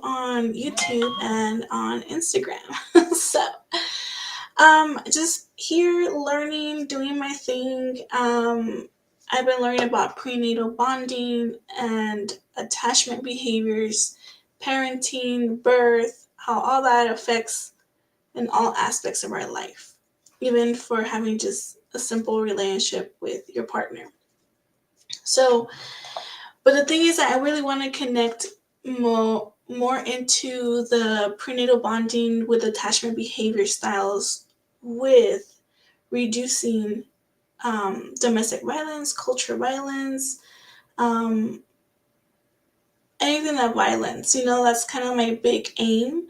on YouTube and on Instagram. so, just here learning, doing my thing. I've been learning about prenatal bonding and attachment behaviors, parenting, birth, how all that affects in all aspects of our life, even for having just a simple relationship with your partner. So, but the thing is that I really want to connect more into the prenatal bonding with attachment behavior styles with reducing domestic violence, culture violence, um, anything that violence. That's kind of my big aim.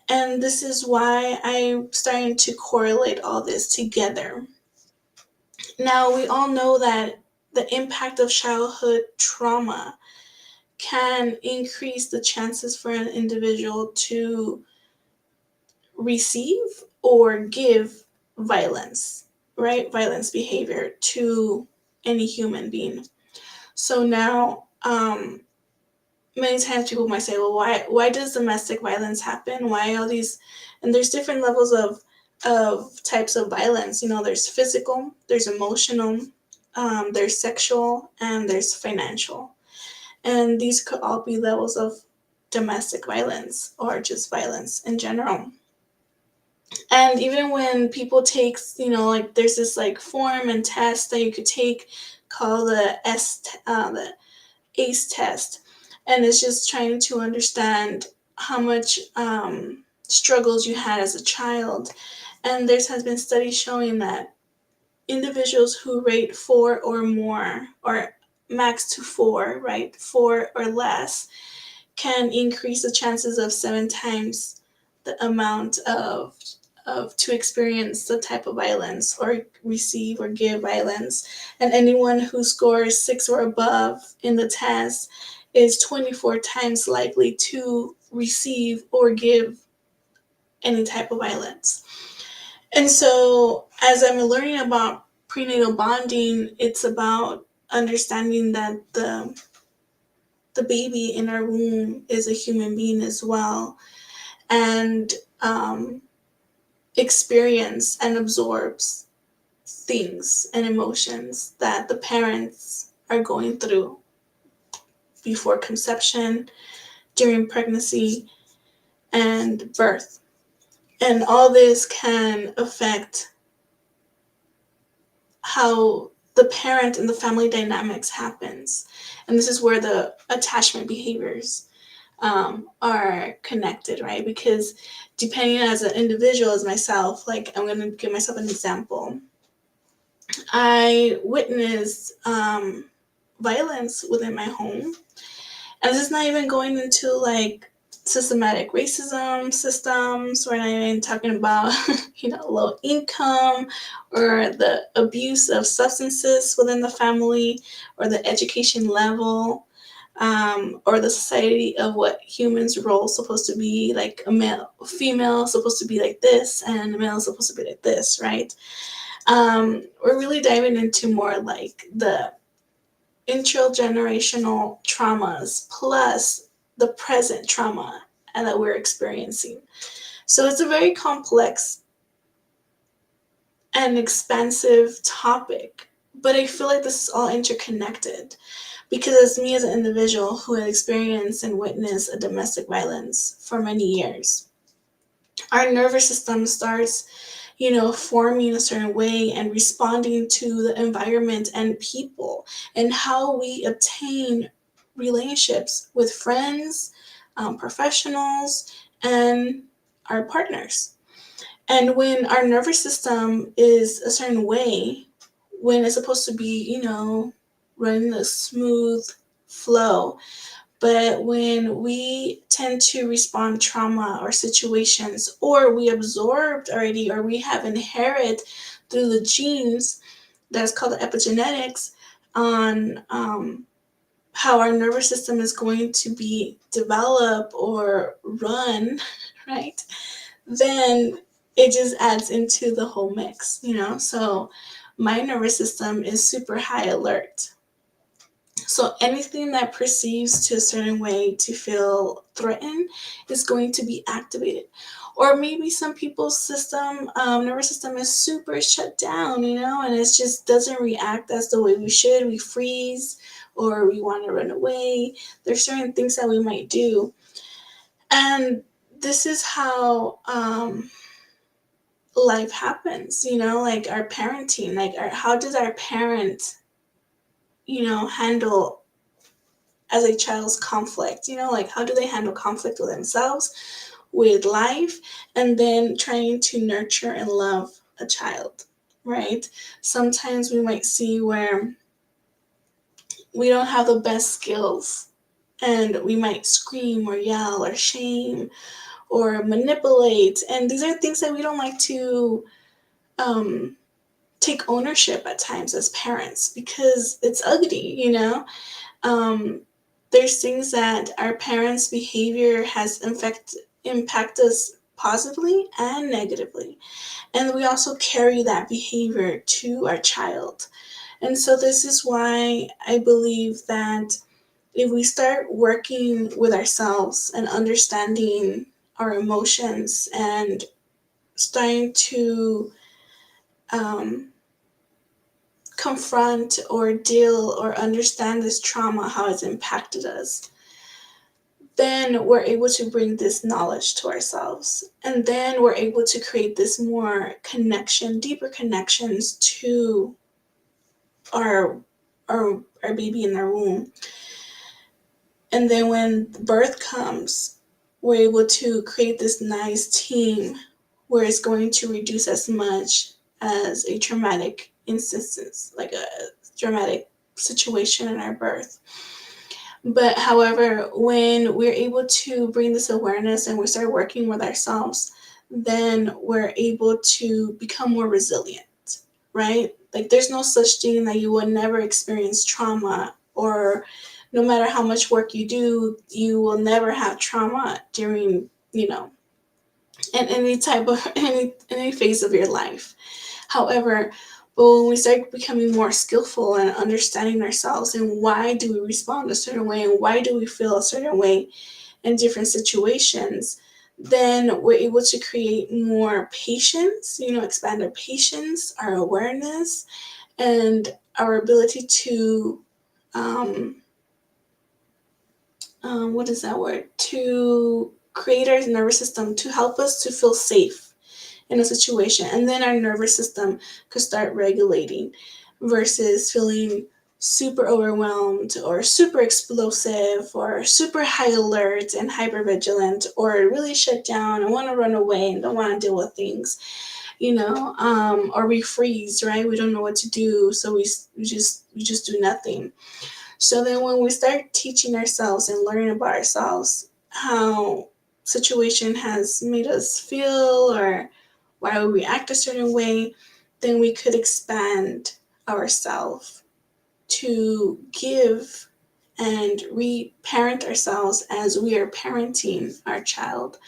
And this is why I'm starting to correlate all this together. Now, we all know that the impact of childhood trauma can increase the chances for an individual to receive or give violence, right? Violence behavior to any human being. So now, many times people might say, well, why does domestic violence happen? Why all these? And there's different levels of types of violence. There's physical, there's emotional, there's sexual, and there's financial. And these could all be levels of domestic violence or just violence in general. And even when people take, like there's this like form and test that you could take called the ACE test, and it's just trying to understand how much struggles you had as a child. And there has been studies showing that individuals who rate 4 or more, or max to 4, right, 4 or less, can increase the chances of 7 times the amount of to experience the type of violence or receive or give violence. And anyone who scores 6 or above in the test is 24 times likely to receive or give any type of violence. And so as I'm learning about prenatal bonding, it's about understanding that the baby in our womb is a human being as well, and experience and absorbs things and emotions that the parents are going through before conception, during pregnancy, and birth. And all this can affect how the parent and the family dynamics happens. And this is where the attachment behaviors are connected, right? Because depending as an individual, as myself, like I'm going to give myself an example. I witnessed violence within my home. And this is not even going into like systematic racism systems. We're not even talking about, low income or the abuse of substances within the family or the education level. Or the society of what humans' role is supposed to be, like a female is supposed to be like this, and a male is supposed to be like this, right? We're really diving into more like the intergenerational traumas plus the present trauma that we're experiencing. So it's a very complex and expansive topic, but I feel like this is all interconnected. Because as me as an individual who had experienced and witnessed a domestic violence for many years, our nervous system starts, forming a certain way and responding to the environment and people and how we obtain relationships with friends, professionals, and our partners. And when our nervous system is a certain way, when it's supposed to be, running a smooth flow, but when we tend to respond trauma or situations, or we absorbed already, or we have inherited through the genes, that's called epigenetics, on how our nervous system is going to be developed or run, right? Then it just adds into the whole mix. So my nervous system is super high alert. So anything that perceives to a certain way to feel threatened is going to be activated. Or maybe some people's nervous system is super shut down, and it just doesn't react as the way we should. We freeze or we want to run away. There's certain things that we might do. And this is how life happens, like our parenting, like how does our parent, handle as a child's conflict, like how do they handle conflict with themselves, with life, and then trying to nurture and love a child, right? Sometimes we might see where we don't have the best skills and we might scream or yell or shame or manipulate. And these are things that we don't like to um, take ownership at times as parents because it's ugly, Um, there's things that our parents' behavior has impact us positively and negatively. And we also carry that behavior to our child. And so this is why I believe that if we start working with ourselves and understanding our emotions and starting to um, confront or deal or understand this trauma, how it's impacted us, then we're able to bring this knowledge to ourselves. And then we're able to create this more connection, deeper connections to our our baby in their womb. And then when birth comes, we're able to create this nice team where it's going to reduce as much as a traumatic instance, like a dramatic situation in our birth. But however, when we're able to bring this awareness and we start working with ourselves, then we're able to become more resilient, right? Like there's no such thing that you will never experience trauma, or no matter how much work you do, you will never have trauma during, in any type of any phase of your life. However, but when we start becoming more skillful and understanding ourselves and why do we respond a certain way and why do we feel a certain way in different situations, then we're able to create more patience, expand our patience, our awareness, and our ability to, um, what is that word? To create our nervous system to help us to feel safe in a situation. And then our nervous system could start regulating versus feeling super overwhelmed or super explosive or super high alert and hyper vigilant or really shut down and want to run away and don't want to deal with things, or we freeze, right? We don't know what to do. So we just do nothing. So then when we start teaching ourselves and learning about ourselves, how situation has made us feel or why we react a certain way, then we could expand ourselves to give and re-parent ourselves as we are parenting our child.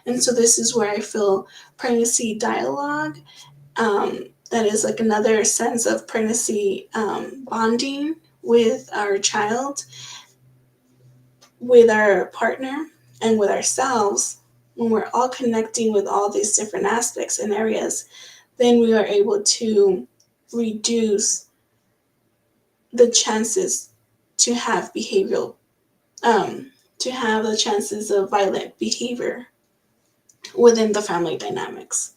And so this is where I feel pregnancy dialogue, that is like another sense of pregnancy bonding with our child, with our partner, and with ourselves. When we're all connecting with all these different aspects and areas, then we are able to reduce the chances to have behavioral, to have the chances of violent behavior within the family dynamics.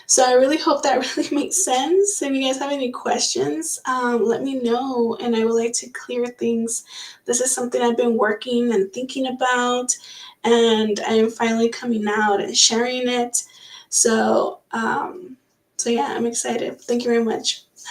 So I really hope that really makes sense. If you guys have any questions, let me know, and I would like to clear things. This is something I've been working and thinking about, and I am finally coming out and sharing it. So, so yeah, I'm excited. Thank you very much.